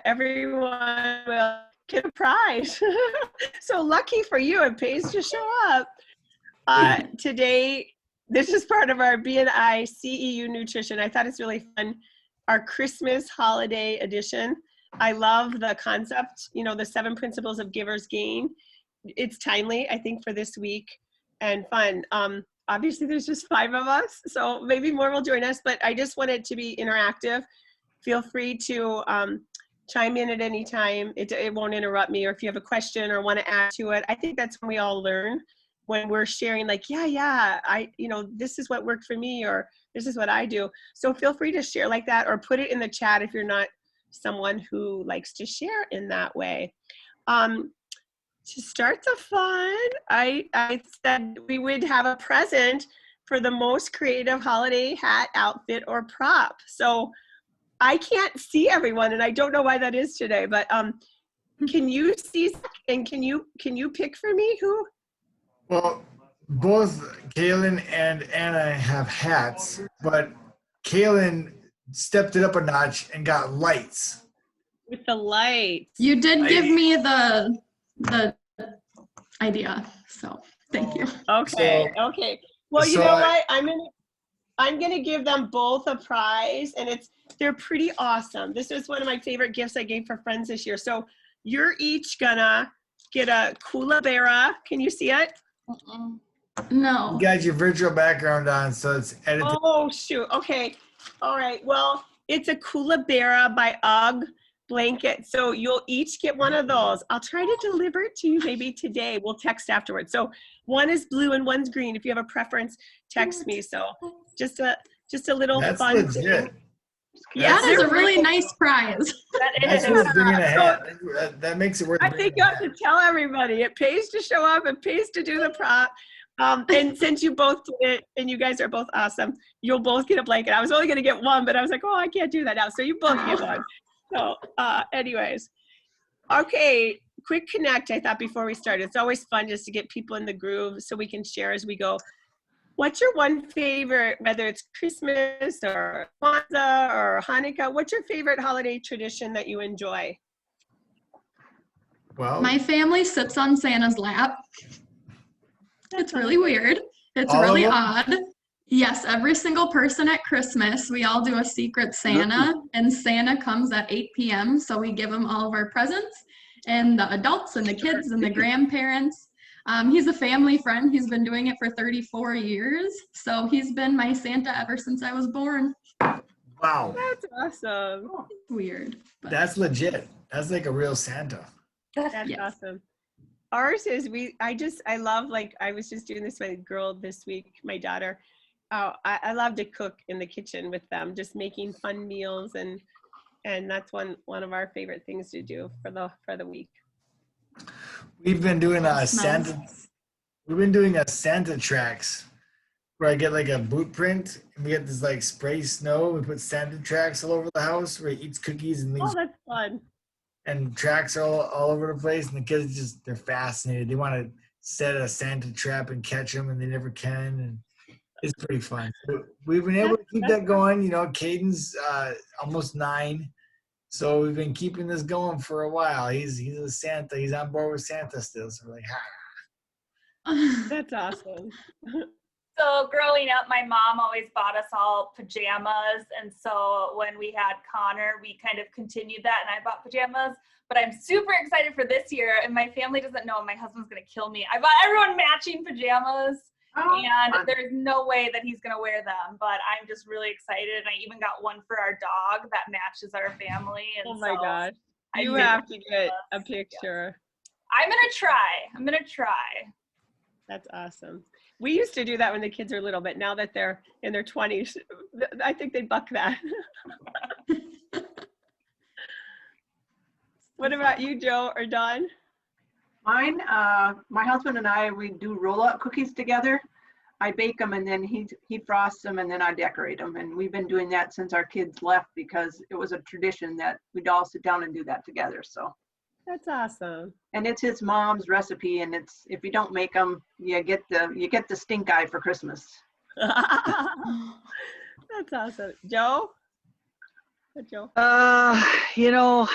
everyone will get a prize. So lucky for you, it pays to show up. Today, this is part of our BNI CEU Nutrition. I thought it's really fun. Our Christmas holiday edition. I love the concept, the 7 principles of givers gain. It's timely, I think, for this week and fun. Obviously, there's just 5 of us, so maybe more will join us, but I just want it to be interactive. Feel free to chime in at any time. It won't interrupt me, or if you have a question or want to add to it. I think that's when we all learn, when we're sharing like, this is what worked for me, or this is what I do. So feel free to share like that, or put it in the chat if you're not someone who likes to share in that way. To start the fun, I said we would have a present for the most creative holiday hat, outfit, or prop. So I can't see everyone, and I don't know why that is today, but can you see, and can you pick for me who? Well, both Kaylin and Anna have hats, but Kaylin stepped it up a notch and got lights. With the lights. You did give me the idea, so thank you. Okay. Well, you know what? I'm gonna give them both a prize, and they're pretty awesome. This is one of my favorite gifts I gave for friends this year. So you're each gonna get a Koolybarra. Can you see it? No. You got your virtual background on, so it's edited. Oh, shoot. Okay. All right. Well, it's a Koolybarra by UGG blanket. So you'll each get one of those. I'll try to deliver it to you maybe today. We'll text afterwards. So one is blue and one's green. If you have a preference, text me. So just a little That's fun legit. thing. Yeah, that is a really nice prize. That's worth bringing a hat. That makes it worth I think you have to tell everybody. It pays to show up. It pays to do the prop. And since you both did it, and you guys are both awesome, you'll both get a blanket. I was only going to get one, but I was like, I can't do that now. So you both get one. So anyways, okay, quick connect, I thought, before we start. It's always fun just to get people in the groove so we can share as we go. What's your one favorite, whether it's Christmas or Kwanzaa or Hanukkah, what's your favorite holiday tradition that you enjoy? Well, my family sits on Santa's lap. It's really weird. It's all really of them? odd. Yes, every single person at Christmas, we all do a secret Santa, and Santa comes at 8 p.m. So we give him all of our presents, and the adults and the kids and the grandparents. He's a family friend. He's been doing it for 34 years. So he's been my Santa ever since I was born. Wow. That's awesome. It's weird. But That's legit. That's like a real Santa. That's yes. awesome. Ours is, I love, like, I was just doing this with my girl this week, my daughter. I love to cook in the kitchen with them, just making fun meals, and that's one of our favorite things to do for the week. We've been doing Santa tracks where I get like a boot print and we get this like spray snow. We put Santa tracks all over the house where he eats cookies and leaves. Oh, that's fun. And tracks are all over the place, and the kids they're fascinated. They want to set a Santa trap and catch them, and they never can. And it's pretty fun. So we've been able to keep that going. Caden's almost 9. So we've been keeping this going for a while. He's a Santa. He's on board with Santa still. So we're like, That's awesome. So growing up, my mom always bought us all pajamas. And so when we had Connor, we kind of continued that, and I bought pajamas. But I'm super excited for this year, and my family doesn't know. My husband's going to kill me. I bought everyone matching pajamas. And there's no way that he's going to wear them, but I'm just really excited. And I even got one for our dog that matches our family. And oh my gosh. You have to get a picture. Yeah. I'm going to try. That's awesome. We used to do that when the kids are little, but now that they're in their 20s, I think they buck that. What about you, Joe or Dawn? Mine, my husband and I, we do roll-up cookies together. I bake them, and then he frosts them, and then I decorate them. And we've been doing that since our kids left, because it was a tradition that we'd all sit down and do that together. So that's awesome. And it's his mom's recipe, and it's, if you don't make them, you get the stink eye for Christmas. That's awesome. Joe? Joe? You know,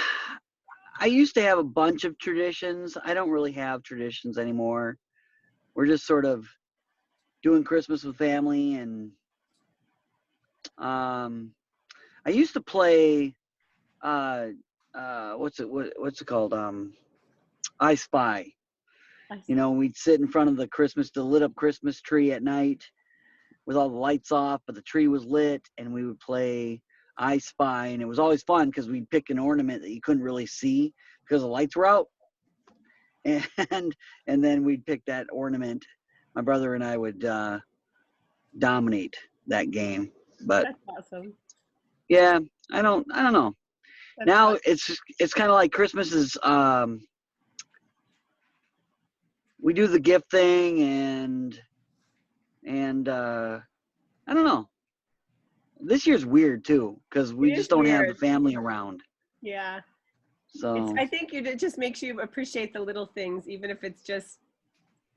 I used to have a bunch of traditions. I don't really have traditions anymore. We're just sort of doing Christmas with family, and I used to play what's it called? I Spy. You know, we'd sit in front of the lit up Christmas tree at night with all the lights off, but the tree was lit, and we would play I Spy, and it was always fun because we'd pick an ornament that you couldn't really see because the lights were out, and then we'd pick that ornament. My brother and I would dominate that game. But That's awesome. yeah, I don't know. That's Now fun. it's kind of like Christmas is. We do the gift thing, and I don't know. This year's weird too because we It just is don't have the weird. family around. Yeah. So I think it just makes you appreciate the little things, even if it's just,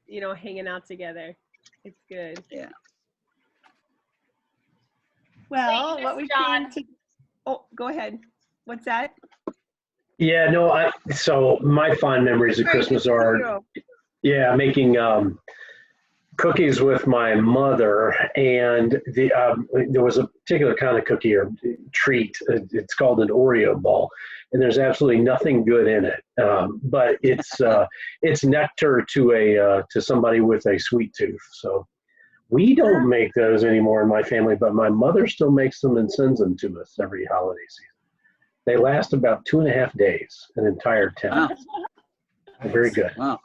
hanging out together. It's good. Yeah. Well, Wait, what we John. came to. Oh, go ahead. What's that? Yeah, no, so my fond memories of Sorry, Christmas just for are, you. making cookies with my mother, and there was a particular kind of cookie or treat. It's called an Oreo ball, and there's absolutely nothing good in it. But it's nectar to somebody with a sweet tooth. So we don't make those anymore in my family, but my mother still makes them and sends them to us every holiday season. They last about 2.5 days, an entire 10. Wow. Very good. Wow.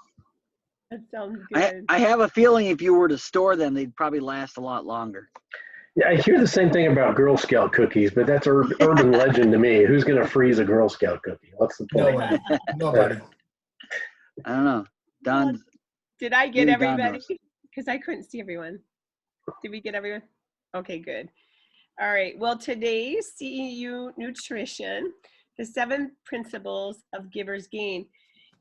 That sounds good. I have a feeling if you were to store them, they'd probably last a lot longer. Yeah, I hear the same thing about Girl Scout cookies, but that's urban legend to me. Who's going to freeze a Girl Scout cookie? What's the No point? way. Nobody. I don't know. Don, Did I get maybe Don everybody? knows. Because I couldn't see everyone. Did we get everyone? Okay, good. All right. Well, today's CEU Nutrition, the 7 principles of Giver's Gain.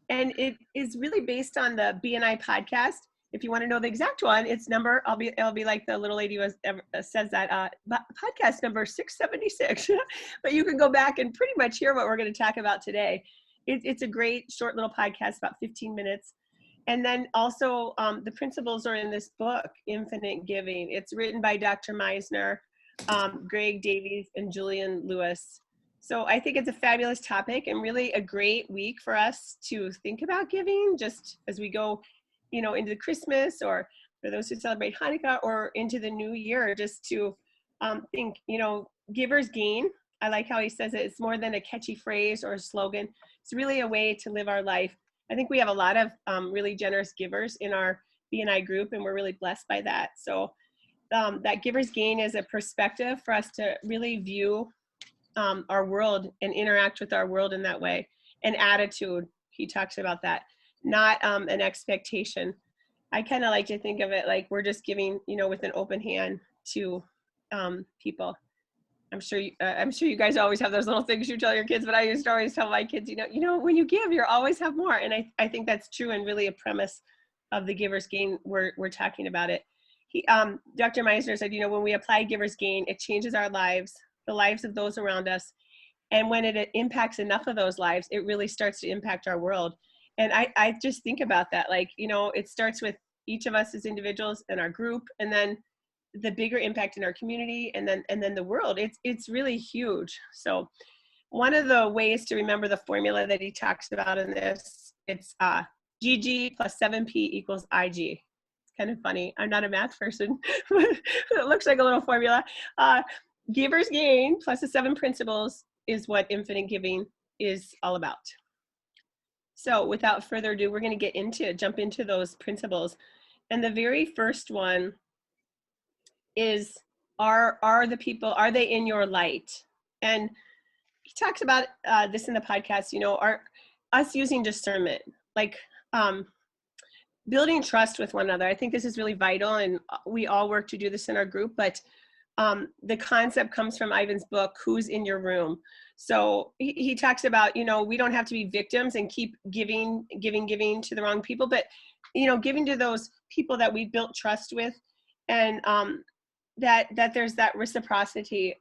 And it is really based on the BNI podcast. If you want to know the exact one, it's number, I'll be like the little lady who says that, podcast number 676. But you can go back and pretty much hear what we're going to talk about today. It's a great short little podcast, about 15 minutes. And then also the principles are in this book, Infinite Giving. It's written by Dr. Meisner, Greg Davies, and Julian Lewis. So I think it's a fabulous topic and really a great week for us to think about giving just as we go, into Christmas, or for those who celebrate Hanukkah, or into the new year, just to think, Giver's Gain. I like how he says it. It's more than a catchy phrase or a slogan. It's really a way to live our life. I think we have a lot of really generous givers in our BNI group, and we're really blessed by that. So that Giver's Gain is a perspective for us to really view our world and interact with our world in that way. An attitude, he talks about that, not an expectation. I kind of like to think of it like we're just giving, with an open hand to people. I'm sure you guys always have those little things you tell your kids, but I used to always tell my kids, when you give, you always have more. And I think that's true, and really a premise of the Giver's Gain. We're talking about it. Dr. Meisner said, when we apply Giver's Gain, it changes our lives, the lives of those around us. And when it impacts enough of those lives, it really starts to impact our world. And I just think about that, it starts with each of us as individuals and our group, and then the bigger impact in our community, and then the world. It's really huge. So one of the ways to remember the formula that he talks about in this, it's GG plus 7P equals IG. It's kind of funny. I'm not a math person, but it looks like a little formula. Giver's Gain plus the 7 principles is what infinite giving is all about. So without further ado, we're going to jump into those principles. And the very first one is, are they in your light? And he talks about this in the podcast, are us using discernment, like building trust with one another. I think this is really vital, and we all work to do this in our group, but the concept comes from Ivan's book, Who's in Your Room? So he talks about, we don't have to be victims and keep giving to the wrong people, but, giving to those people that we built trust with, and that there's that reciprocity.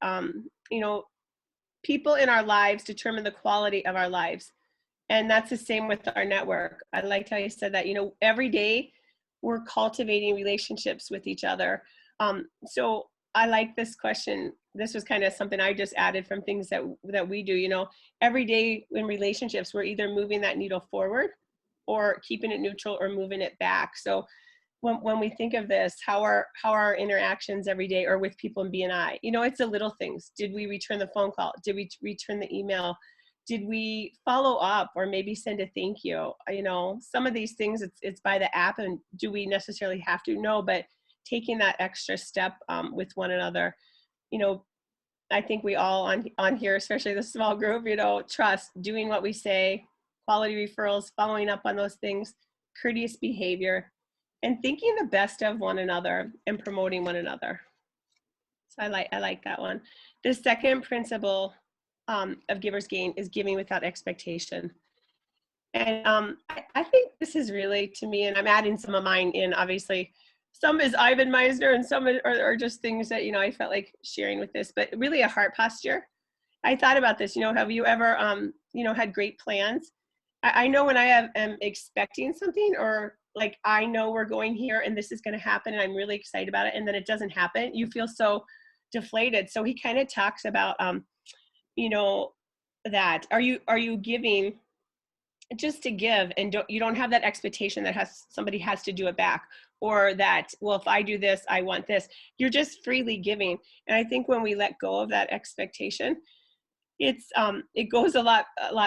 people in our lives determine the quality of our lives. And that's the same with our network. I liked how you said that, you know, every day we're cultivating relationships with each other. So I like this question. This was kind of something I just added from things that we do, you know, every day in relationships, we're either moving that needle forward or keeping it neutral or moving it back. So when we think of this, how are our interactions every day or with people in BNI? You know, it's the little things. Did we return the phone call? Did we return the email? Did we follow up or maybe send a thank you? You know, some of these things, it's by the app, and do we necessarily have to? No, but taking that extra step with one another, you know, I think we all on here, especially the small group, you know, trust, doing what we say, quality referrals, following up on those things, courteous behavior, and thinking the best of one another and promoting one another. So I like that one. The second principle of Giver's Gain is giving without expectation. And I think this is really, to me, and I'm adding some of mine in, obviously, some is Ivan Meisner and some are just things that, you know, I felt like sharing with this, but really a heart posture. I thought about this, you know, have you ever, you know, had great plans? I know when I am expecting something, or like, I know we're going here and this is going to happen and I'm really excited about it, and then it doesn't happen, you feel so deflated. So he kind of talks about, you know, that are you giving just to give, and you don't have that expectation that somebody has to do it back, or that, well, if I do this, I want this. You're just freely giving. And I think when we let go of that expectation, it goes a lot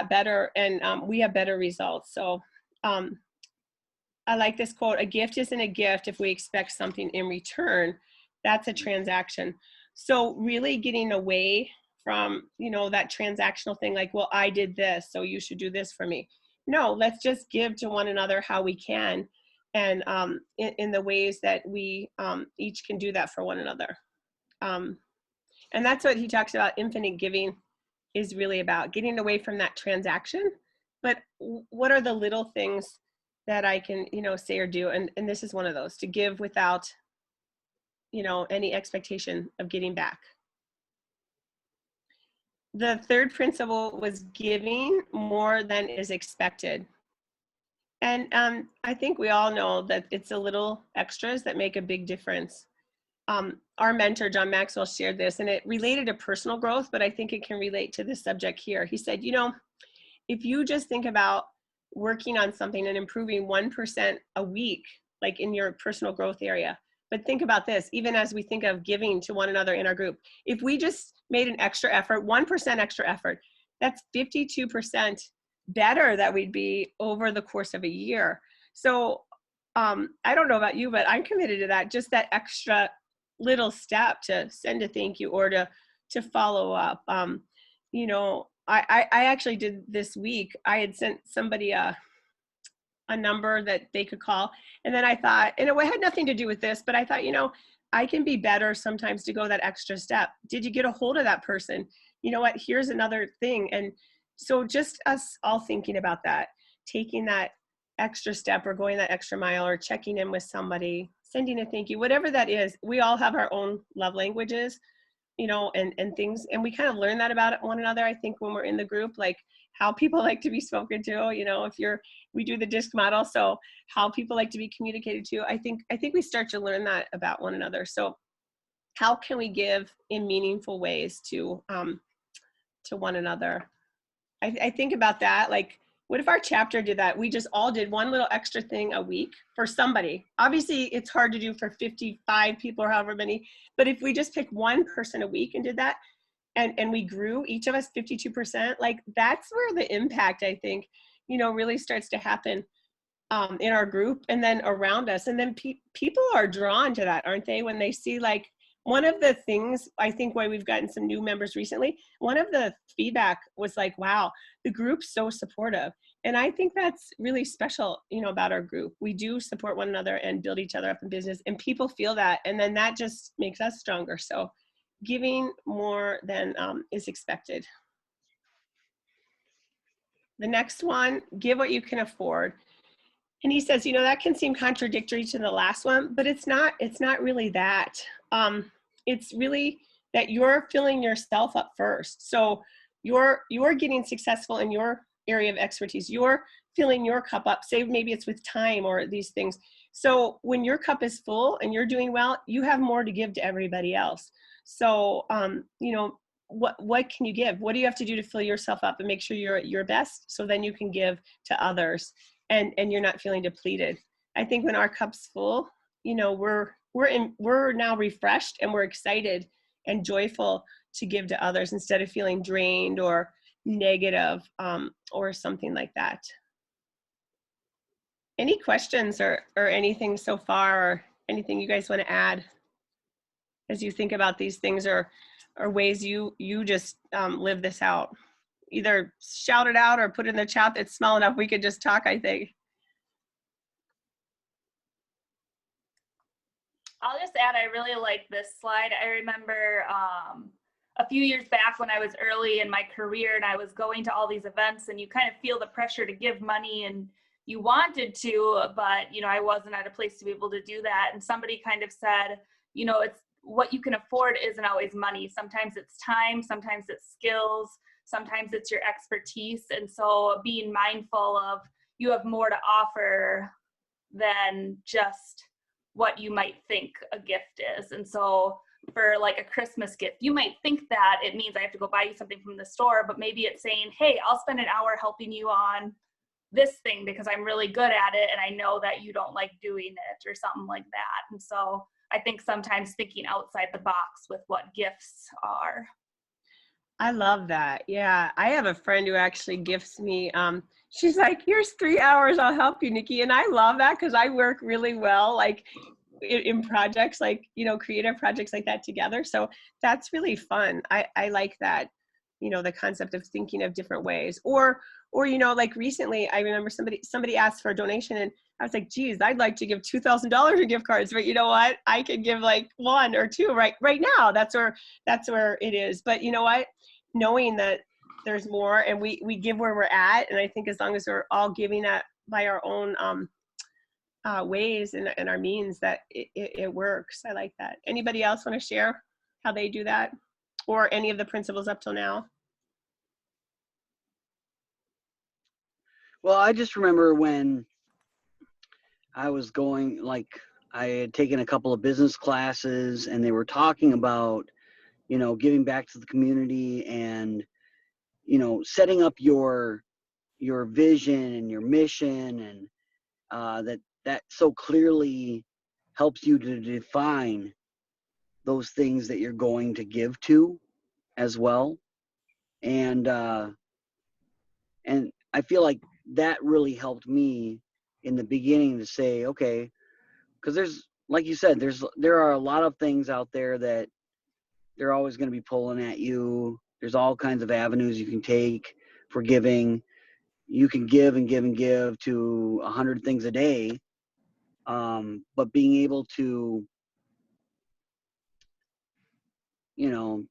better, and we have better results. So I like this quote: a gift isn't a gift if we expect something in return. That's a transaction. So really getting away from, you know, that transactional thing, like, well, I did this, so you should do this for me. No, let's just give to one another how we can, and in the ways that we each can do that for one another. And that's what he talks about. Infinite giving is really about getting away from that transaction. But what are the little things that I can, you know, say or do? And this is one of those: to give without, you know, any expectation of getting back. The third principle was giving more than is expected. And I think we all know that it's the little extras that make a big difference. Our mentor, John Maxwell, shared this, and it related to personal growth, but I think it can relate to this subject here. He said, you know, if you just think about working on something and improving 1% a week, like in your personal growth area, but think about this, even as we think of giving to one another in our group, if we just made an extra effort, 1% extra effort, that's 52% better that we'd be over the course of a year. So I don't know about you, but I'm committed to that, just that extra little step to send a thank you or to follow up. You know, I actually did this week, I had sent somebody a number that they could call. And then I thought, and it had nothing to do with this, but I thought, you know, I can be better sometimes to go that extra step. Did you get a hold of that person? You know what, here's another thing. And so just us all thinking about that, taking that extra step or going that extra mile or checking in with somebody, sending a thank you, whatever that is. We all have our own love languages, you know, and things. And we kind of learn that about one another, I think, when we're in the group, like how people like to be spoken to, you know, we do the DISC model. So how people like to be communicated to, I think we start to learn that about one another. So how can we give in meaningful ways to one another? I think about that, like, what if our chapter did that? We just all did one little extra thing a week for somebody. Obviously, it's hard to do for 55 people or however many, but if we just pick one person a week and did that, and we grew, each of us 52%, like, that's where the impact, I think, you know, really starts to happen in our group and then around us. And then people are drawn to that, aren't they? When they see, like, one of the things, I think why we've gotten some new members recently, one of the feedback was like, wow, the group's so supportive. And I think that's really special, you know, about our group. We do support one another and build each other up in business, and people feel that. And then that just makes us stronger. So giving more than is expected. The next one, give what you can afford. And he says, you know, that can seem contradictory to the last one, but it's not really that. It's really that you're filling yourself up first. So you're getting successful in your area of expertise. You're filling your cup up. Say maybe it's with time or these things. So when your cup is full and you're doing well, you have more to give to everybody else. So what can you give? What do you have to do to fill yourself up and make sure you're at your best, so then you can give to others and you're not feeling depleted. I think when our cup's full, we're now refreshed and we're excited and joyful to give to others instead of feeling drained or negative or something like that. Any questions or anything so far, or anything you guys want to add as you think about these things, or ways you just live this out? Either shout it out or put it in the chat. It's small enough we could just talk, I think. I'll just add, I really like this slide. I remember a few years back when I was early in my career and I was going to all these events, and you kind of feel the pressure to give money, and you wanted to, but I wasn't at a place to be able to do that. And somebody kind of said, it's what you can afford isn't always money. Sometimes it's time, sometimes it's skills, sometimes it's your expertise. And so being mindful of, you have more to offer than just what you might think a gift is. And so for like a Christmas gift, you might think that it means I have to go buy you something from the store, but maybe it's saying, hey, I'll spend an hour helping you on this thing because I'm really good at it and I know that you don't like doing it, or something like that. And so I think sometimes thinking outside the box with what gifts are. I love that. Yeah, I have a friend who actually gifts me. She's like, here's 3 hours, I'll help you, Nikki. And I love that because I work really well, like in projects, like, creative projects like that together. So that's really fun. I like that, the concept of thinking of different ways. Or, like recently, I remember somebody asked for a donation, and I was like, geez, I'd like to give $2,000 in gift cards, but you know what? I could give like 1 or 2 right now. That's where it is. But you know what? Knowing that there's more, and we give where we're at, and I think as long as we're all giving that by our own ways and our means, that it works. I like that. Anybody else want to share how they do that, or any of the principles up till now? Well, I just remember when I was going, like, I had taken a couple of business classes, and they were talking about, giving back to the community and, setting up your vision and your mission, and that so clearly helps you to define those things that you're going to give to as well. And I feel like that really helped me in the beginning to say, okay, because there's, like you said, there are a lot of things out there that they're always going to be pulling at you. There's all kinds of avenues you can take for giving. You can give and give and give to 100 things a day. But being able to,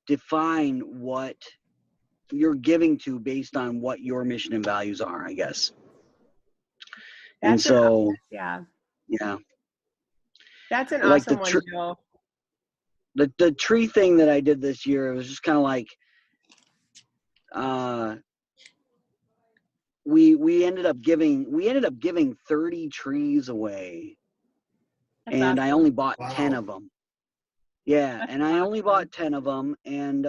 define what you're giving to based on what your mission and values are, I guess. And so, yeah, that's an like awesome one, Joe. The tree thing that I did this year, it was just kind of like, we ended up giving 30 trees away. That's and awesome. I only bought Wow. 10 of them. Yeah, That's and I only awesome. bought 10 of them, and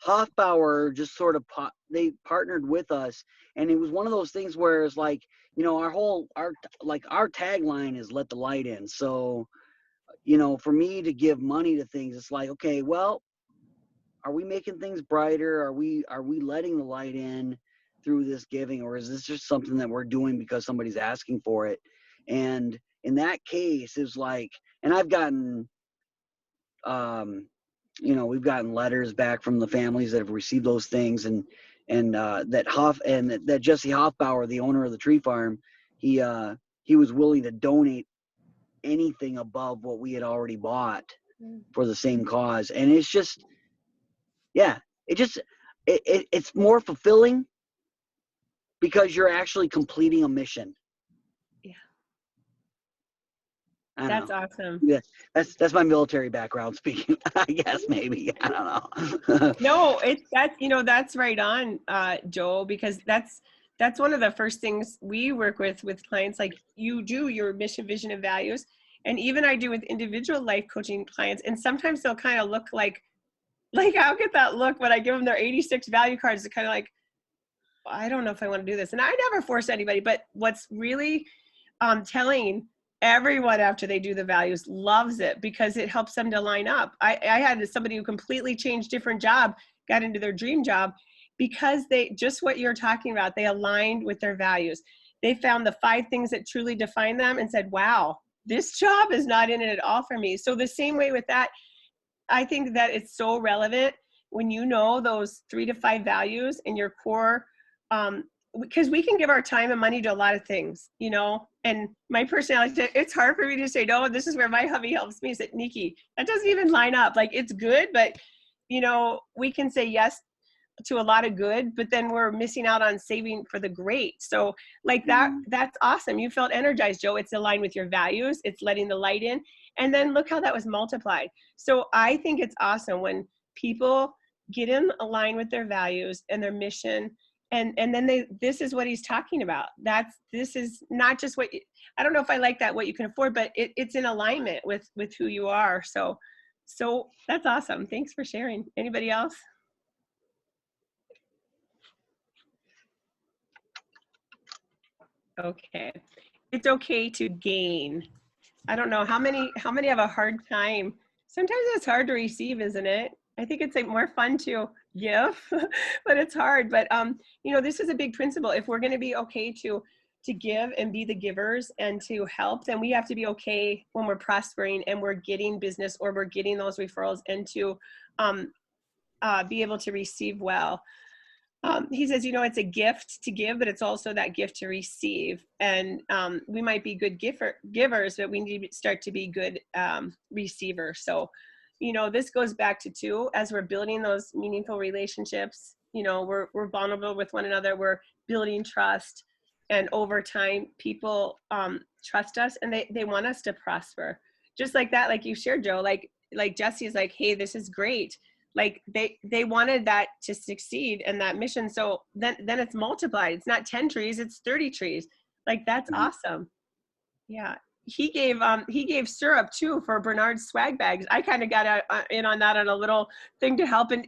Hofbauer just sort of they partnered with us, and it was one of those things where it's like, our tagline is "Let the light in." So, for me to give money to things, it's like, okay, well, are we making things brighter? Are we letting the light in through this giving, or is this just something that we're doing because somebody's asking for it? And in that case, it's like, and I've gotten, we've gotten letters back from the families that have received those things, and that Jesse Hofbauer, the owner of the tree farm, he was willing to donate anything above what we had already bought for the same cause. And it's just, it's more fulfilling because you're actually completing a mission. I don't That's know. awesome. Yeah, that's my military background speaking. I guess maybe I don't know. No, that's right on, Joe, because that's one of the first things we work with clients. Like you do your mission, vision, and values, and even I do with individual life coaching clients. And sometimes they'll kind of look like I'll get that look when I give them their 86 value cards. They're kind of like, I don't know if I want to do this. And I never force anybody, but what's really telling, everyone after they do the values loves it because it helps them to line up. I had somebody who completely changed different job, got into their dream job because they, just what you're talking about, they aligned with their values. They found the 5 things that truly define them and said, wow, this job is not in it at all for me. So the same way with that, I think that it's so relevant when you know those 3 to 5 values in your core, because we can give our time and money to a lot of things, and my personality, it's hard for me to say, no, this is where my hubby helps me. Say, Nikki, that doesn't even line up. Like, it's good, but we can say yes to a lot of good, but then we're missing out on saving for the great. So like that's awesome. You felt energized, Joe. It's aligned with your values. It's letting the light in. And then look how that was multiplied. So I think it's awesome when people get in line with their values and their mission. And then this is what he's talking about. This is not just I don't know if I like that, what you can afford, but it's in alignment with who you are. So that's awesome. Thanks for sharing. Anybody else? Okay. It's okay to gain. I don't know how many have a hard time. Sometimes it's hard to receive, isn't it? I think it's like more fun to give, but it's hard. But this is a big principle. If we're going to be okay to give and be the givers and to help, then we have to be okay when we're prospering and we're getting business or we're getting those referrals, and to be able to receive well. He says, it's a gift to give, but it's also that gift to receive. And we might be good givers, but we need to start to be good receivers. So, this goes back to 2, as we're building those meaningful relationships, we're vulnerable with one another. We're building trust. And over time, people trust us and they want us to prosper. Just like that, like you shared, Joe, like Jesse's like, hey, this is great. Like they wanted that to succeed and that mission. So then it's multiplied. It's not 10 trees, it's 30 trees. Like, that's awesome. Yeah. He gave syrup too for Bernard's swag bags. I kind of got in on that on a little thing to help, and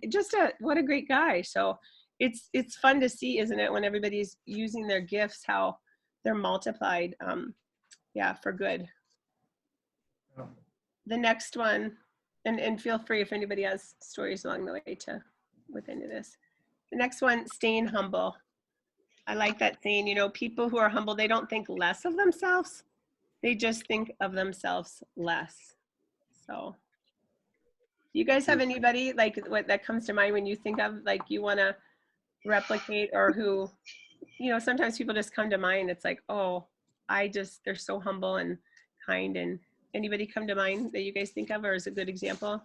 what a great guy. So it's fun to see, isn't it, when everybody's using their gifts, how they're multiplied. For good. The next one, and feel free if anybody has stories along the way with any of this. The next one, staying humble. I like that saying, people who are humble, they don't think less of themselves. They just think of themselves less. So do you guys have anybody like what that comes to mind when you think of, like, you want to replicate, or who, sometimes people just come to mind. It's like, oh, they're so humble and kind. And anybody come to mind that you guys think of or is a good example?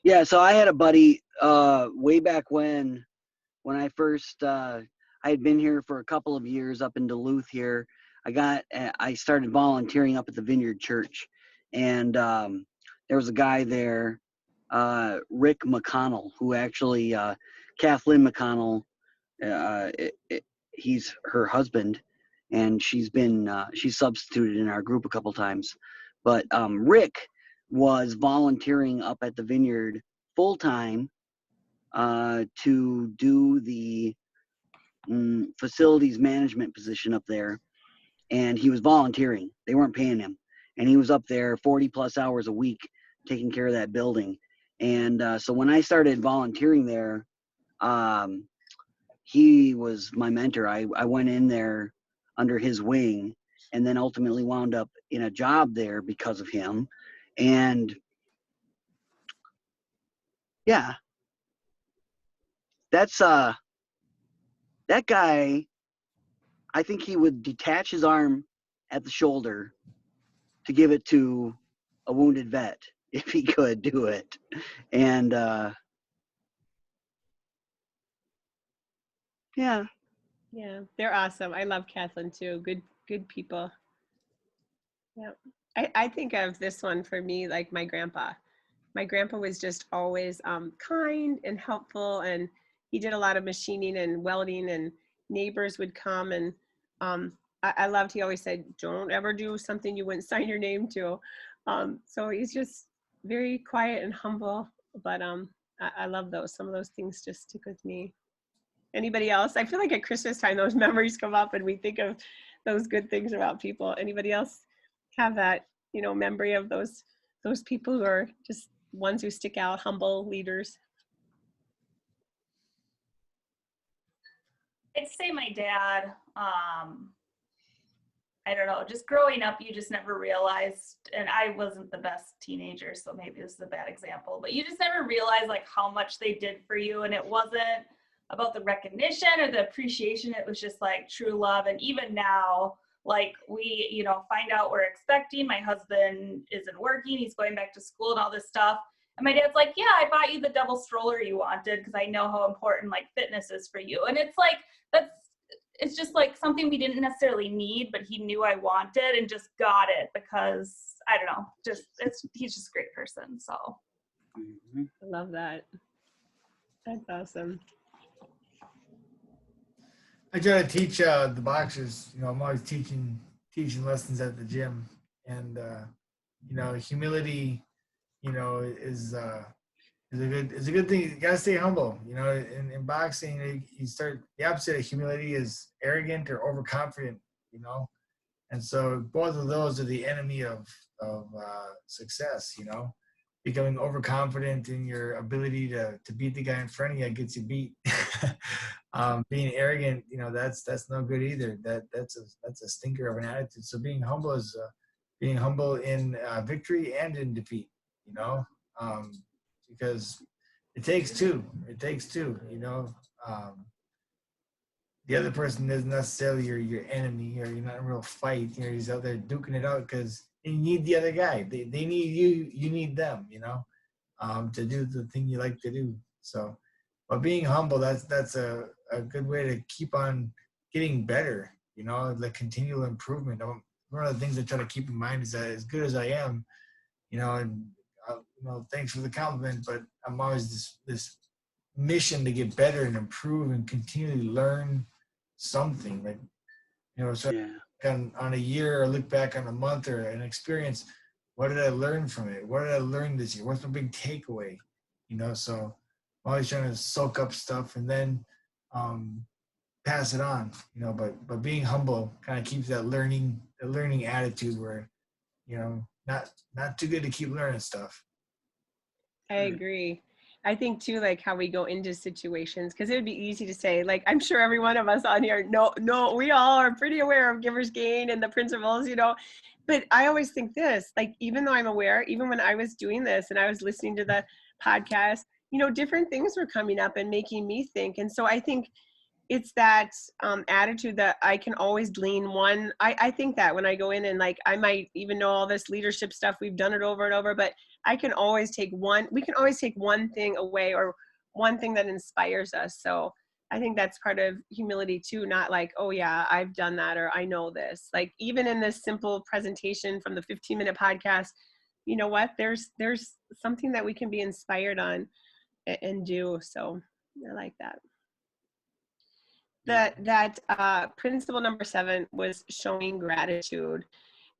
Yeah, so I had a buddy way back when I first I had been here for a couple of years up in Duluth here. I started volunteering up at the Vineyard Church, and there was a guy there, Rick McConnell, who actually Kathleen McConnell, he's her husband, and she's substituted in our group a couple times. But Rick was volunteering up at the Vineyard full time to do the facilities management position up there, and he was volunteering. They weren't paying him, and he was up there 40 plus hours a week taking care of that building. And so when I started volunteering there, he was my mentor. I went in there under his wing, and then ultimately wound up in a job there because of him. And yeah, that's that guy, I think he would detach his arm at the shoulder to give it to a wounded vet if he could do it. And yeah, Yeah, they're awesome. I love Kathleen too. Good people. Yeah. I think of this one for me, like my grandpa. My grandpa was just always kind and helpful, and he did a lot of machining and welding, and neighbors would come, and I loved, he always said, don't ever do something you wouldn't sign your name to. So he's just very quiet and humble, but I love those. Some of those things just stick with me. Anybody else? I feel like at Christmas time, those memories come up and we think of those good things about people. Anybody else have that, memory of those people who are just ones who stick out, humble leaders? I'd say my dad. I don't know, just growing up, you just never realized, and I wasn't the best teenager, so maybe this is a bad example, but you just never realized like how much they did for you. And it wasn't about the recognition or the appreciation. It was just like true love. And even now, like we, find out we're expecting, my husband isn't working, he's going back to school and all this stuff. And my dad's like, yeah, I bought you the double stroller you wanted because I know how important like fitness is for you. And it's like, it's just like something we didn't necessarily need, but he knew I wanted and just got it because I don't know, he's just a great person. So I love that. That's awesome. I try to teach the boxers. I'm always teaching lessons at the gym, and humility, is a good thing. You gotta stay humble. In boxing, you start, the opposite of humility is arrogant or overconfident. And so both of those are the enemy of success. Becoming overconfident in your ability to beat the guy in front of you gets you beat. Being arrogant, that's no good either. That's a stinker of an attitude. So being humble is being humble in victory and in defeat. Because it takes two. The other person isn't necessarily your enemy, or you're not in a real fight. He's out there duking it out because you need the other guy. They need you. You need them. To do the thing you like to do. So, but being humble, that's a good way to keep on getting better. The continual improvement. One of the things I try to keep in mind is that as good as I am, and thanks for the compliment, but I'm always this mission to get better and improve and continually learn something. So on a year, or look back on a month or an experience, what did I learn from it? What did I learn this year? What's my big takeaway? So I'm always trying to soak up stuff and then pass it on. But being humble kind of keeps that learning attitude where, not too good to keep learning stuff. I agree. I think too, like how we go into situations, because it would be easy to say, like, I'm sure every one of us on here, no, we all are pretty aware of giver's gain and the principles, but I always think this, like, even though I'm aware, even when I was doing this and I was listening to the podcast, different things were coming up and making me think. And so I think it's that attitude that I can always glean one. I think that when I go in and like, I might even know all this leadership stuff, we've done it over and over, but we can always take one thing away, or one thing that inspires us. So I think that's part of humility too, not like, oh yeah, I've done that, or I know this. Like even in this simple presentation from the 15-minute podcast, you know what, there's something that we can be inspired on and do. So I like that. That principle number 7 was showing gratitude.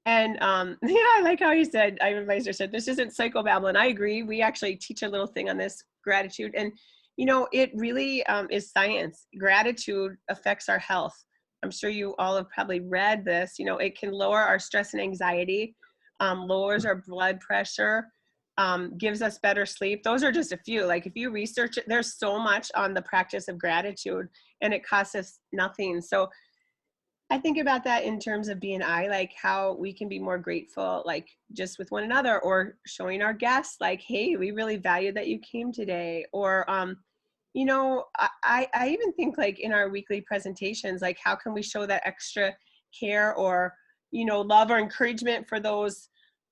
And I like how you said, Ivan Weiser said, this isn't psychobabble, and I agree. We actually teach a little thing on this gratitude, and it really is science. Gratitude affects our health. I'm sure you all have probably read this. It can lower our stress and anxiety, lowers our blood pressure, gives us better sleep. Those are just a few. Like if you research it, there's so much on the practice of gratitude, and it costs us nothing. So I think about that in terms of BNI, like how we can be more grateful, like just with one another, or showing our guests like, hey, we really value that you came today. Or, I even think like in our weekly presentations, like how can we show that extra care or, love or encouragement for those,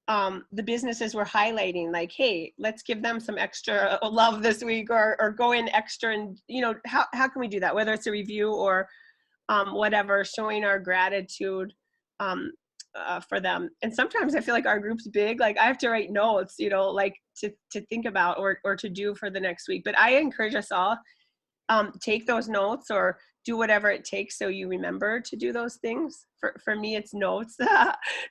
the businesses we're highlighting, like, hey, let's give them some extra love this week, or go in extra, and, how can we do that? Whether it's a review or whatever, showing our gratitude for them. And sometimes I feel like our group's big, like I have to write notes, you know, like to think about or to do for the next week. But I encourage us all, take those notes or do whatever it takes so you remember to do those things. For me, it's notes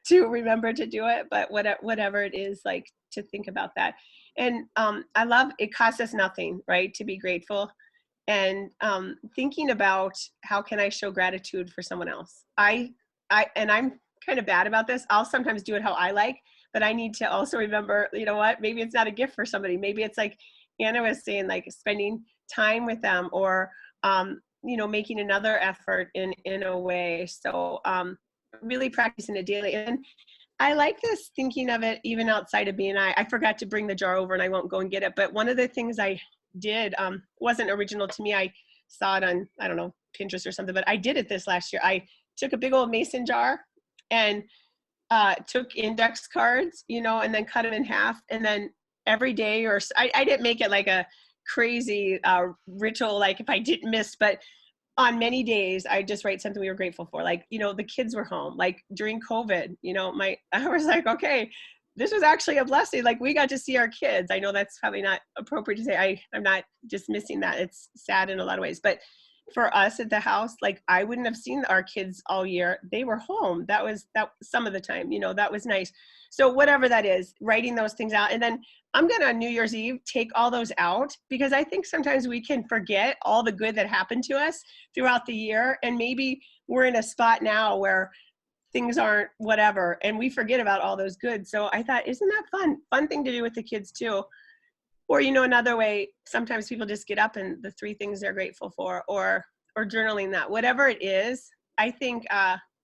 to remember to do it, but whatever it is, like to think about that. And I love, it costs us nothing, right, to be grateful. And thinking about how can I show gratitude for someone else. And I'm kind of bad about this. I'll sometimes do it how I like, but I need to also remember, you know what, maybe it's not a gift for somebody. Maybe it's like Anna was saying, like spending time with them or, you know, making another effort in a way. So really practicing it daily. And I like this thinking of it even outside of BNI. I forgot to bring the jar over and I won't go and get it. But one of the things I did wasn't original to me. I saw it on, I don't know, Pinterest or something, but I did it this last year. I took a big old mason jar and took index cards, you know, and then cut them in half. And then every day, or I didn't make it like a crazy ritual, like if I didn't miss, but on many days, I just write something we were grateful for. Like, you know, the kids were home, like during COVID, you know, I was like, okay, this was actually a blessing. Like we got to see our kids. I know that's probably not appropriate to say. I'm not dismissing that. It's sad in a lot of ways, but for us at the house, like I wouldn't have seen our kids all year. They were home. That was some of the time, you know, that was nice. So whatever that is, writing those things out. And then I'm going to on New Year's Eve, take all those out because I think sometimes we can forget all the good that happened to us throughout the year. And maybe we're in a spot now where things aren't whatever, and we forget about all those good. So I thought, isn't that fun thing to do with the kids too? Or, you know, another way, sometimes people just get up and the 3 things they're grateful for, or journaling that, whatever it is. I think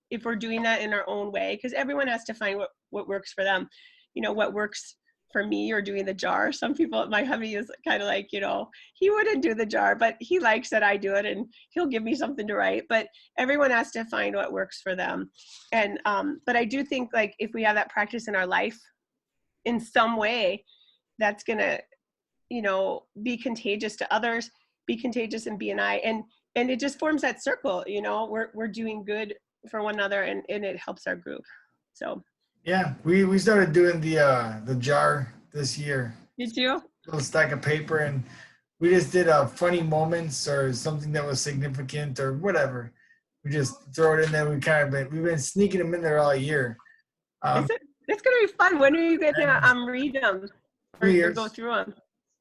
if we're doing that in our own way, because everyone has to find what works for them, you know, what works for me, or doing the jar. Some people, my hubby is kind of like, you know, he wouldn't do the jar, but he likes that I do it and he'll give me something to write. But everyone has to find what works for them. And, but I do think like if we have that practice in our life in some way, that's going to, you know, be contagious to others, be contagious in BNI. And it just forms that circle, you know, we're doing good for one another and it helps our group. So. Yeah, we started doing the jar this year. Did you? A little stack of paper, and we just did funny moments or something that was significant or whatever. We just throw it in there. We've been sneaking them in there all year. It's gonna be fun. When are you gonna read them or go through them?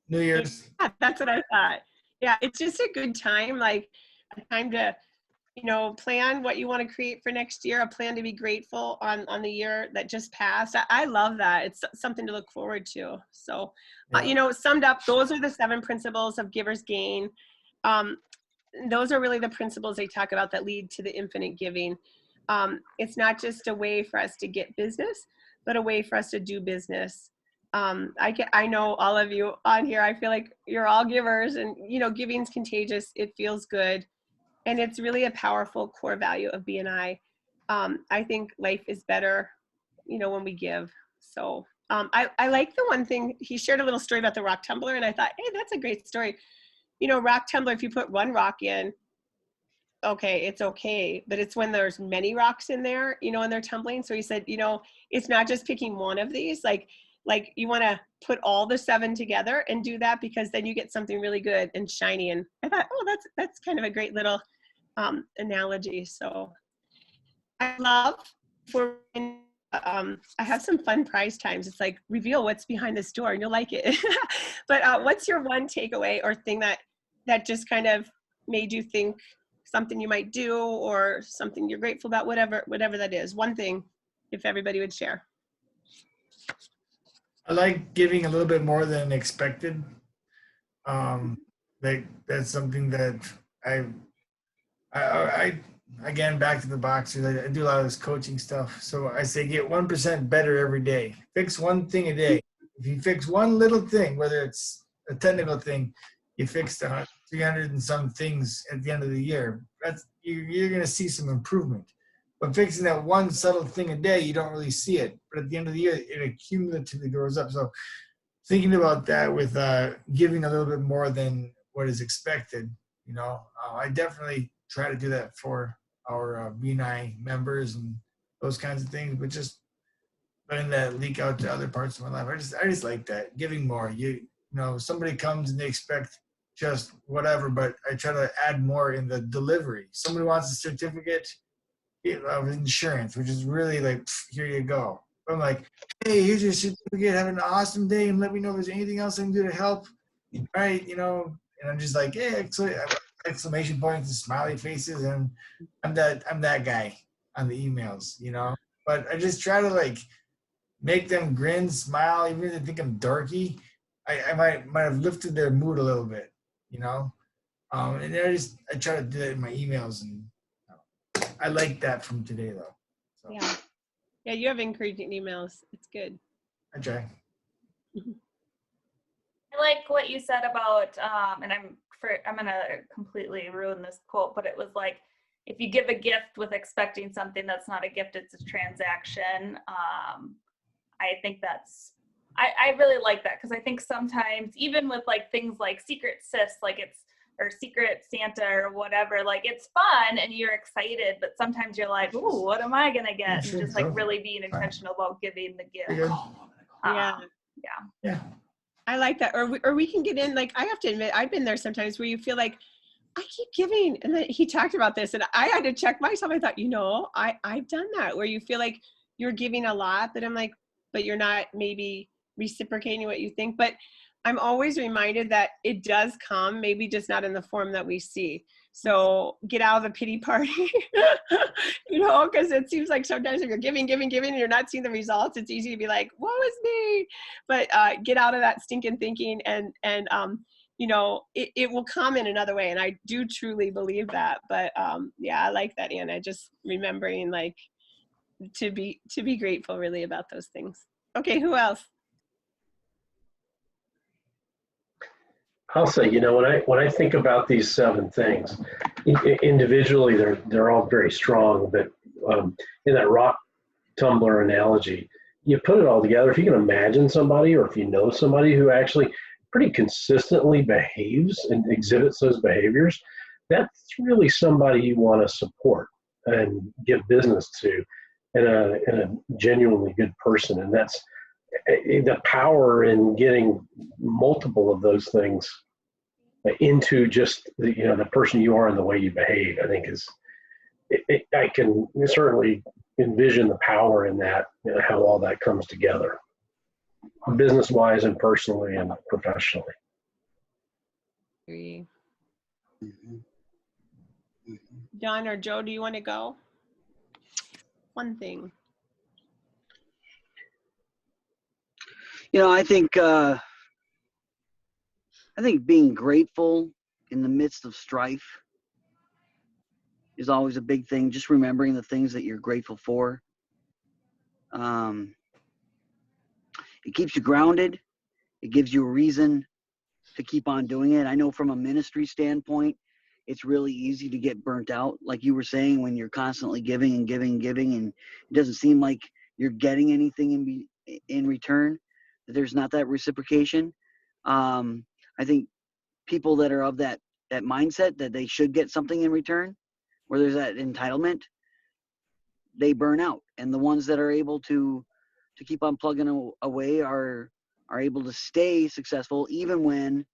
New Year's. Yeah, that's what I thought. Yeah, it's just a good time, like a time to, you know, plan what you want to create for next year, a plan to be grateful on the year that just passed. I love that. It's something to look forward to. So, you know, summed up, those are the 7 principles of Giver's Gain. Those are really the principles they talk about that lead to the infinite giving. It's not just a way for us to get business, but a way for us to do business. I know all of you on here, I feel like you're all givers, and, you know, giving's contagious. It feels good. And it's really a powerful core value of BNI. I think life is better, you know, when we give. So I like the one thing, he shared a little story about the rock tumbler, and I thought, hey, that's a great story. You know, rock tumbler, if you put 1 rock in, okay, it's okay. But it's when there's many rocks in there, you know, and they're tumbling. So he said, you know, it's not just picking one of these, like you want to put all the 7 together and do that, because then you get something really good and shiny. And I thought, oh, that's kind of a great little analogy. So I love I have some fun prize times. It's like, reveal what's behind this door and you'll like it. But what's your one takeaway or thing that just kind of made you think something you might do or something you're grateful about, whatever that is? One thing, if everybody would share. I like giving a little bit more than expected. That's something that I again, back to the boxers, I do a lot of this coaching stuff. So I say get 1% better every day. Fix one thing a day. If you fix one little thing, whether it's a technical thing, you fixed 300 and some things at the end of the year. You're going to see some improvement. But fixing that one subtle thing a day, you don't really see it. But at the end of the year, it accumulatively grows up. So thinking about that with giving a little bit more than what is expected, you know, I definitely try to do that for our BNI members and those kinds of things, but just letting that leak out to other parts of my life. I just like that, giving more. You know, somebody comes and they expect just whatever, but I try to add more in the delivery. Somebody wants a certificate of insurance, which is really like, here you go. I'm like, hey, here's your certificate. Have an awesome day, and let me know if there's anything else I can do to help. All right, you know, and I'm just like, hey, exclamation points and smiley faces, and I'm that guy on the emails, you know. But I just try to like make them grin, smile, even if they think I'm dorky. I might have lifted their mood a little bit, you know. And I try to do that in my emails, and I like that from today though. So, Yeah, you have encouraging emails. It's good. I try. I like what you said about, and I'm gonna completely ruin this quote, but it was like, if you give a gift with expecting something that's not a gift, it's a transaction. I think I really like that, because I think sometimes even with like things like Secret Sis, or Secret Santa or whatever, like it's fun and you're excited, but sometimes you're like, ooh, what am I gonna get? And just like really being intentional about giving the gift. Yeah. I like that. Or we can get in, like, I have to admit, I've been there sometimes where you feel like, I keep giving. And then he talked about this and I had to check myself. I thought, I've done that, where you feel like you're giving a lot, but I'm like, but you're not maybe reciprocating what you think. But I'm always reminded that it does come, maybe just not in the form that we see. So get out of the pity party, because it seems like sometimes if you're giving, and you're not seeing the results, it's easy to be like, woe is me. But get out of that stinking thinking, and it will come in another way. And I do truly believe that. But I like that, Anna, just remembering like to be grateful really about those things. Okay, who else? I'll say, when I think about these 7 things, individually they're all very strong. But in that rock tumbler analogy, you put it all together. If you can imagine somebody, or if you know somebody who actually pretty consistently behaves and exhibits those behaviors, that's really somebody you want to support and give business to, and a genuinely good person. And that's the power in getting multiple of those things into just the person you are and the way you behave. I think I can certainly envision the power in that, how all that comes together, business wise and personally and professionally. Agree. John or Joe, do you want to go? One thing. I think being grateful in the midst of strife is always a big thing. Just remembering the things that you're grateful for. It keeps you grounded. It gives you a reason to keep on doing it. I know from a ministry standpoint, it's really easy to get burnt out. Like you were saying, when you're constantly giving and giving, and it doesn't seem like you're getting anything in return, that there's not that reciprocation. I think people that are of that mindset that they should get something in return, where there's that entitlement, they burn out. And the ones that are able to keep on plugging away are able to stay successful even when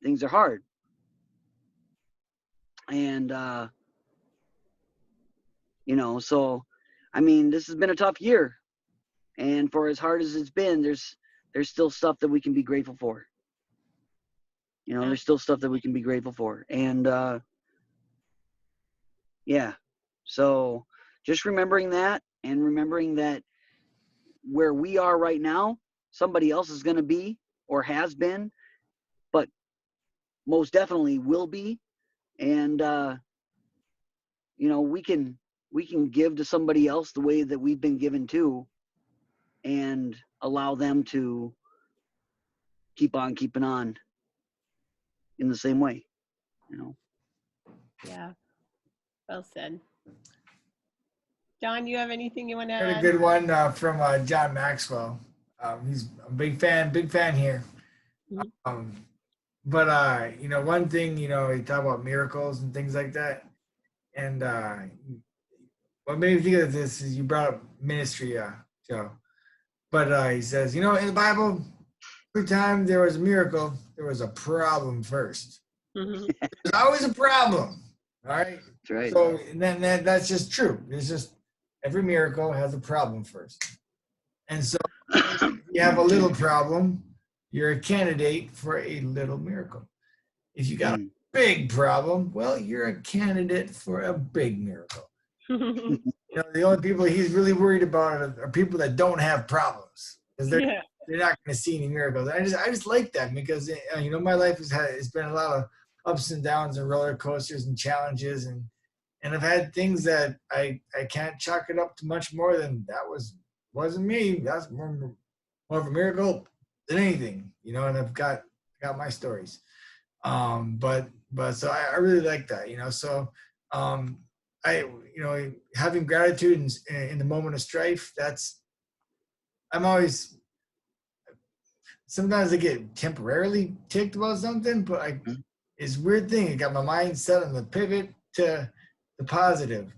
things are hard. And so I mean, this has been a tough year, and for as hard as it's been, there's still stuff that we can be grateful for. There's still stuff that we can be grateful for. And so just remembering that, and remembering that where we are right now, somebody else is going to be, or has been, but most definitely will be. And we can give to somebody else the way that we've been given to, and allow them to keep on keeping on in the same way. Yeah, well said. John, you have anything you want to Got add? a good one from John Maxwell. He's a big fan here. But one thing, he talked about miracles and things like that. And what made me think of this is you brought up ministry, Joe. But he says, in the Bible, every time there was a miracle, there was a problem first. Mhm. There's always a problem. All right. That's right. So and then that's just true. It's just every miracle has a problem first. And so if you have a little problem, you're a candidate for a little miracle. If you got a big problem, well, you're a candidate for a big miracle. The only people he's really worried about are people that don't have problems, because they're not going to see any miracles. I just like that, because my life has been a lot of ups and downs and roller coasters and challenges, and I've had things that I can't chalk it up to much more than that wasn't me. That's more of a miracle than anything, and I've got my stories. But so I really like that, so having gratitude in the moment of strife, sometimes I get temporarily ticked about something, but it's a weird thing. I got my mind set on the pivot to the positive,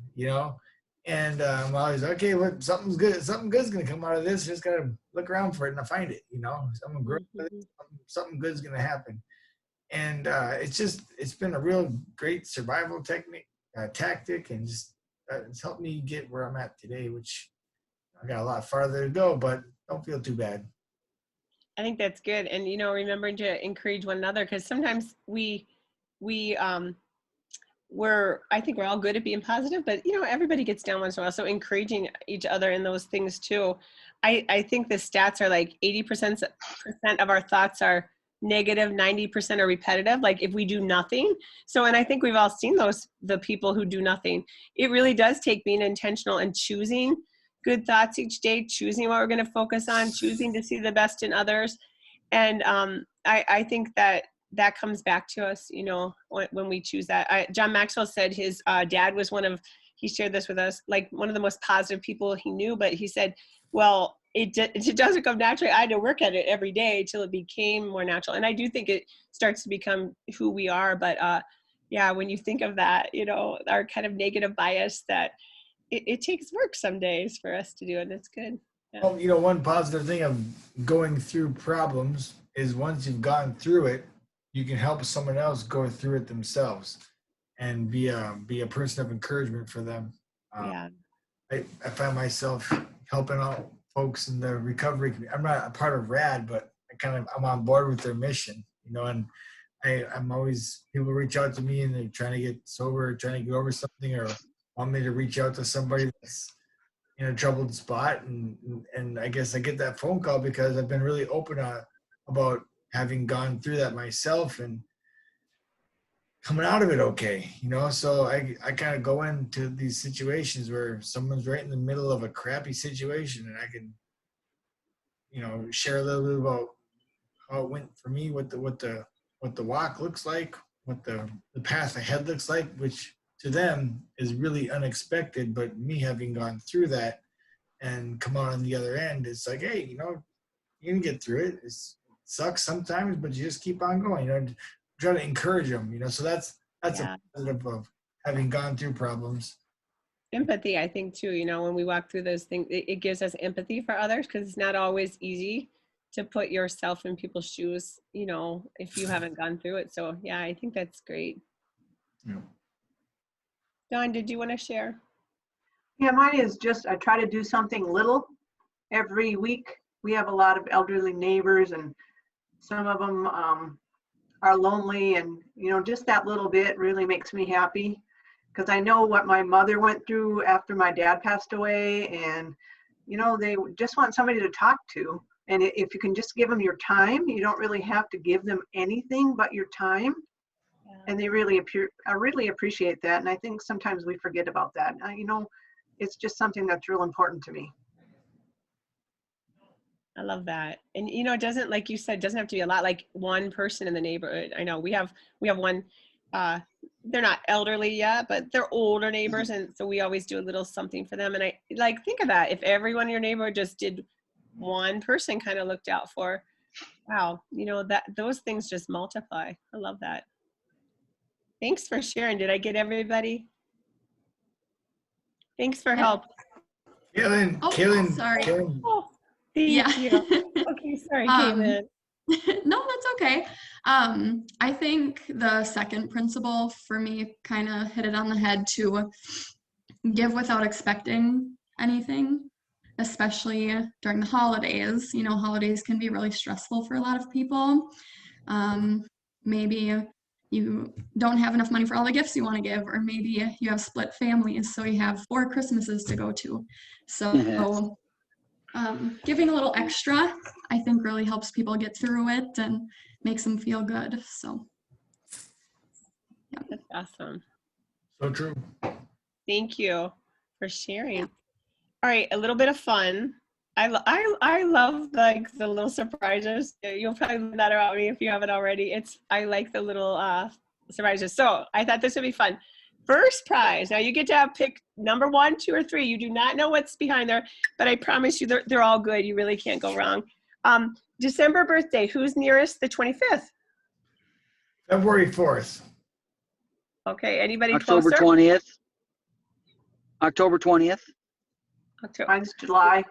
and I'm always, okay, something good's going to come out of this. Just got to look around for it and I find it, something good's going to happen. And it's been a real great survival tactic, and just it's helped me get where I'm at today, which I got a lot farther to go, but don't feel too bad. I think that's good. And, remembering to encourage one another, because sometimes I think we're all good at being positive, but, everybody gets down once in a while. So encouraging each other in those things too. I think the stats are like 80% of our thoughts are negative, 90% are repetitive, like if we do nothing. So, and I think we've all seen the people who do nothing. It really does take being intentional and choosing good thoughts each day, choosing what we're going to focus on, choosing to see the best in others. And I think that comes back to us, when we choose that. John Maxwell said his dad was he shared this with us, like one of the most positive people he knew, but he said, well, it doesn't come naturally. I had to work at it every day till it became more natural. And I do think it starts to become who we are. But when you think of that, our kind of negative bias, that it takes work some days for us to do, and it's good. Yeah. Well, one positive thing of going through problems is once you've gone through it, you can help someone else go through it themselves and be a person of encouragement for them. I find myself helping out folks in the recovery community. I'm not a part of RAD, but I'm on board with their mission, and I'm always, people reach out to me and they're trying to get sober, trying to get over something, or want me to reach out to somebody that's in a troubled spot. And I guess I get that phone call because I've been really open about having gone through that myself and coming out of it okay, so I kind of go into these situations where someone's right in the middle of a crappy situation, and I can, share a little bit about how it went for me, what the walk looks like, what the path ahead looks like, which to them is really unexpected, but me having gone through that and come out on the other end, it's like, hey, you can get through it. It sucks sometimes, but you just keep on going, try to encourage them, so that's a positive of having gone through problems. Empathy, I think too, when we walk through those things, it gives us empathy for others, because it's not always easy to put yourself in people's shoes, if you haven't gone through it. So yeah, I think that's great. Yeah. Dawn, did you want to share? Yeah, mine is just, I try to do something little every week. We have a lot of elderly neighbors, and some of them are lonely, and just that little bit really makes me happy, because I know what my mother went through after my dad passed away, and they just want somebody to talk to. And if you can just give them your time, you don't really have to give them anything but your time. And they really appreciate that. And I think sometimes we forget about that. It's just something that's real important to me. I love that. And it doesn't, like you said, doesn't have to be a lot, like one person in the neighborhood. I know we have one, they're not elderly yet, but they're older neighbors. And so we always do a little something for them. And I think of that. If everyone in your neighborhood just did one person kind of looked out for, wow, that those things just multiply. I love that. Thanks for sharing. Did I get everybody? Thanks for help. Kaylin, Oh, Kaylin, sorry. Kaylin. Oh, thank Yeah. you. Okay, sorry, Um, Caitlin. No, that's okay. I think the second principle for me kind of hit it on the head to give without expecting anything, especially during the holidays. You know, holidays can be really stressful for a lot of people. Maybe you don't have enough money for all the gifts you want to give, or maybe you have split families, so you have 4 Christmases to go to. So giving a little extra, I think, really helps people get through it and makes them feel good. So, yeah. That's awesome. So true. Thank you for sharing. All right, a little bit of fun. I love like the little surprises. You'll probably learn that about me if you haven't already. I like the little surprises. So I thought this would be fun. First prize. Now you get to pick number 1, 2, or 3. You do not know what's behind there, but I promise you they're all good. You really can't go wrong. December birthday. Who's nearest the 25th? February 4th. Okay. Anybody October closer? 20th. October 20th. October. Mine's July.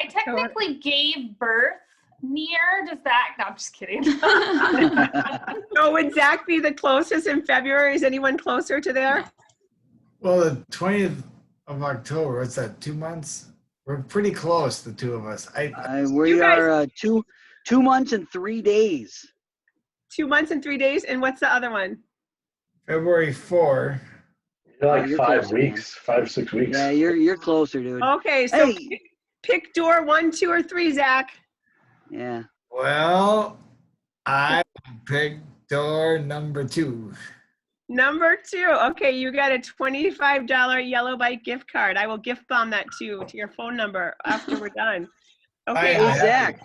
I technically gave birth near. Does that? No, I'm just kidding. So would Zach be the closest in February? Is anyone closer to there? Well, the 20th of October, what's that, 2 months? We're pretty close, the two of us. We You guys- are 2 months and 3 days. 2 months and 3 days. And what's the other one? February 4. Like You're 5 closer, weeks, 5, 6 weeks. Yeah, you're closer, dude. Okay, so Hey. pick door 1, 2, or 3, Zach. Yeah. Well, I picked door number 2. Number 2. Okay, you got a $25 Yellow Bike gift card. I will gift bomb that to your phone number after we're done. Okay. Hey, Yeah. Zach.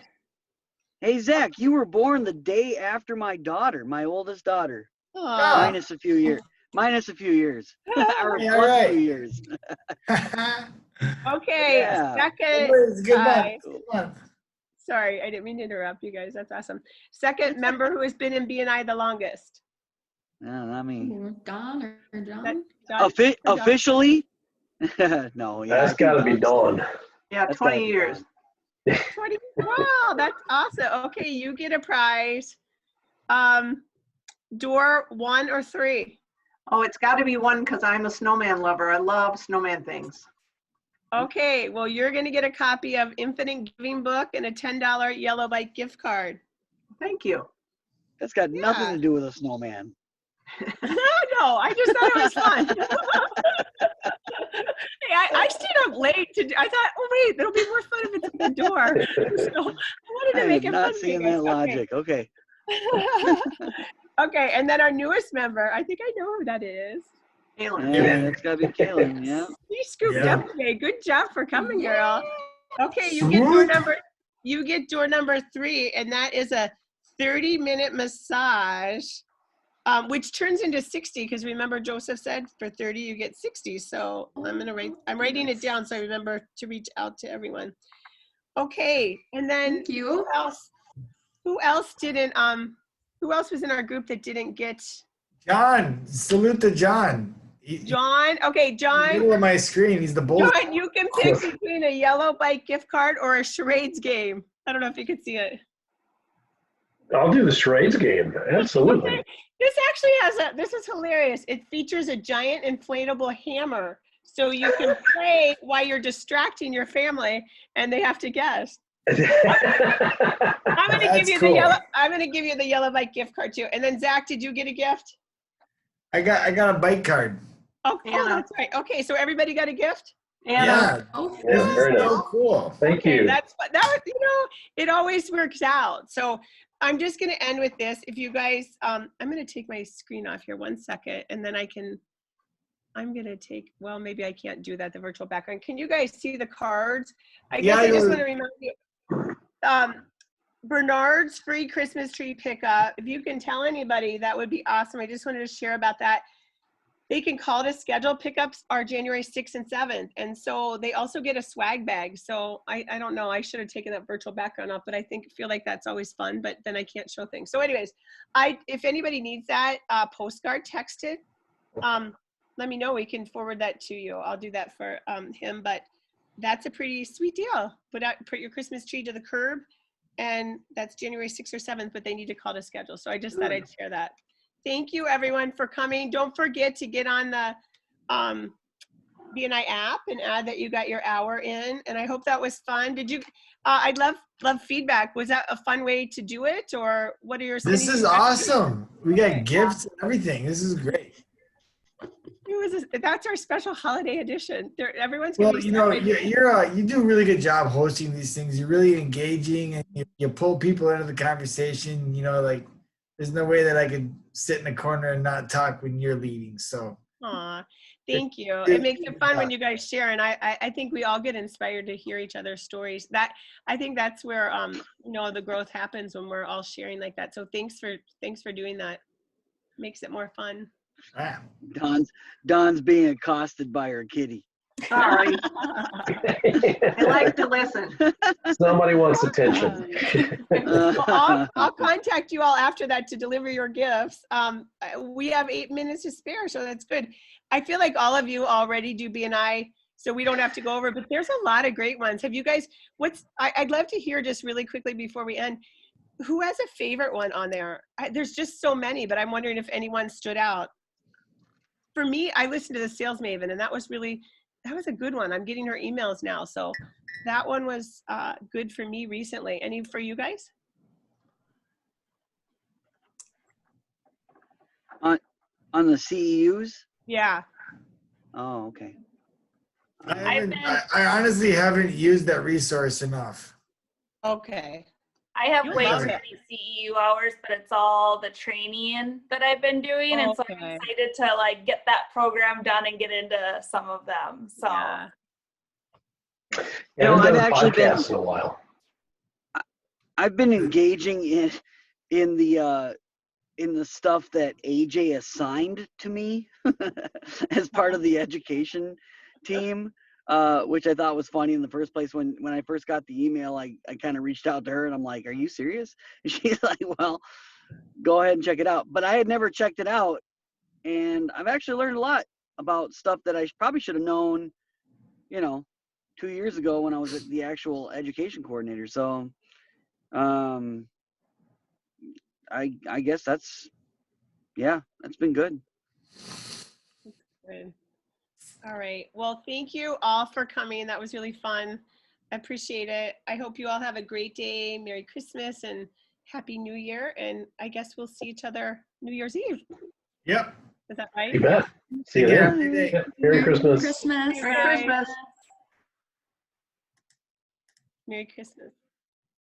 Hey, Zach, you were born the day after my daughter, my oldest daughter. Aw. Minus a few years. Or Yeah, plus a right. few years. Okay, Yeah. second. It's a good prize. one. Good one. Sorry, I didn't mean to interrupt you guys. That's awesome. Second member who has been in BNI the longest. No, not me. Don or John? John? Officially? No, yeah. That's got to be Dawn. Yeah, That's 20 gotta be years. Dawn. 20. Wow, that's awesome. Okay, you get a prize. Door 1 or 3. Oh, it's got to be 1 because I'm a snowman lover. I love snowman things. Okay, well, you're going to get a copy of Infinite Giving Book and a $10 Yellow Bike gift card. Thank you. That's got nothing Yeah. to do with a snowman. No, I just thought it was fun. Hey, I stayed up late I thought, oh wait, it'll be more fun if it's at the door. So I wanted to I make am it fun not for you seeing guys. that logic. Okay. Okay, and then our newest member, I think I know who that is. Kaylin. Yeah, that's got to be Kaylin. Yeah. You scooped Yeah. up today. Good job for coming, girl. Okay, you get door number 3, and that is a 30-minute massage, which turns into 60 because remember Joseph said for 30 you get 60. So I'm writing it down so I remember to reach out to everyone. Okay, and then Thank you. who else didn't who else was in our group that didn't get John, salute to John. John? Okay, In the John. middle of my screen, he's the bull. John, you can pick between a Yellow Bike gift card or a charades game. I don't know if you could see it. I'll do the charades game. Absolutely. Okay. This actually this is hilarious. It features a giant inflatable hammer. So you can play while you're distracting your family and they have to guess. I'm gonna That's give you cool. I'm gonna give you the Yellow Bike gift card too. And then Zach, did you get a gift? I got a bike card. Oh, Anna. that's right. Okay, so everybody got a gift? Anna. Yeah, Oh, Yeah, this very is nice. so cool. Thank Okay, you. that was, it always works out. So I'm just going to end with this. If you guys, I'm going to take my screen off here 1 second, and then I'm going to take, well, maybe I can't do that, the virtual background. Can you guys see the cards? I guess Yeah, I just you're- want to remind you, Bernard's free Christmas tree pickup. If you can tell anybody, that would be awesome. I just wanted to share about that. They can call to schedule. Pickups are January 6th and 7th. And so they also get a swag bag. So I don't know, I should have taken that virtual background off, but I feel like that's always fun, but then I can't show things. So anyways, if anybody needs that postcard, text it. let me know. We can forward that to you. I'll do that for him. But that's a pretty sweet deal. Put your Christmas tree to the curb, and that's January 6th or 7th, but they need to call to schedule. So I just thought I'd share that. Thank you everyone for coming. Don't forget to get on the BNI app and add that you got your hour in. And I hope that was fun. Did you, I'd love feedback. Was that a fun way to do it, or what are your? This is awesome. We got gifts and everything. This is great. That's our special holiday edition. Everyone's Well, gonna be you know, celebrating. you do a really good job hosting these things. You're really engaging, and you pull people into the conversation. You know, like there's no way that I could sit in a corner and not talk when you're leading. So. Aw, thank you. It makes it fun when you guys share, and I think we all get inspired to hear each other's stories. I think that's where you know, the growth happens, when we're all sharing like that. So thanks for doing that. Makes it more fun. Ah. Dawn's being accosted by her kitty. Sorry. I like to listen. Somebody wants attention. Well, I'll contact you all after that to deliver your gifts. We have 8 minutes to spare, so that's good. I feel like all of you already do BNI, so we don't have to go over, but there's a lot of great ones. Have you guys, I'd love to hear just really quickly before we end, who has a favorite one on there? There's just so many, but I'm wondering if anyone stood out. For me, I listened to the Sales Maven, and that was a good one. I'm getting her emails now, so that one was good for me recently. Any for you guys? On the CEUs? Yeah. Oh, okay. I honestly haven't used that resource enough. Okay. I have You'll way love too it. many CEU hours, but it's all the training that I've been doing. And so I'm Okay. excited to like get that program done and get into some of them. So Yeah. Yeah, No, I've done I've actually been- podcasts in a while. I've been engaging in the stuff that AJ assigned to me as part of the education team, which I thought was funny in the first place. When I first got the email, I kind of reached out to her and I'm like, "Are you serious?" And she's like, "Well, go ahead and check it out." But I had never checked it out, and I've actually learned a lot about stuff that I probably should have known, 2 years ago when I was the actual education coordinator. So I guess that's been good. Good. All right. Well, thank you all for coming. That was really fun. I appreciate it. I hope you all have a great day. Merry Christmas and Happy New Year. And I guess we'll see each other New Year's Eve. Yep. Is that right? You bet. See you Take care. then. Good day. Yeah, Merry Christmas. Christmas. Merry Christmas. Merry Christmas.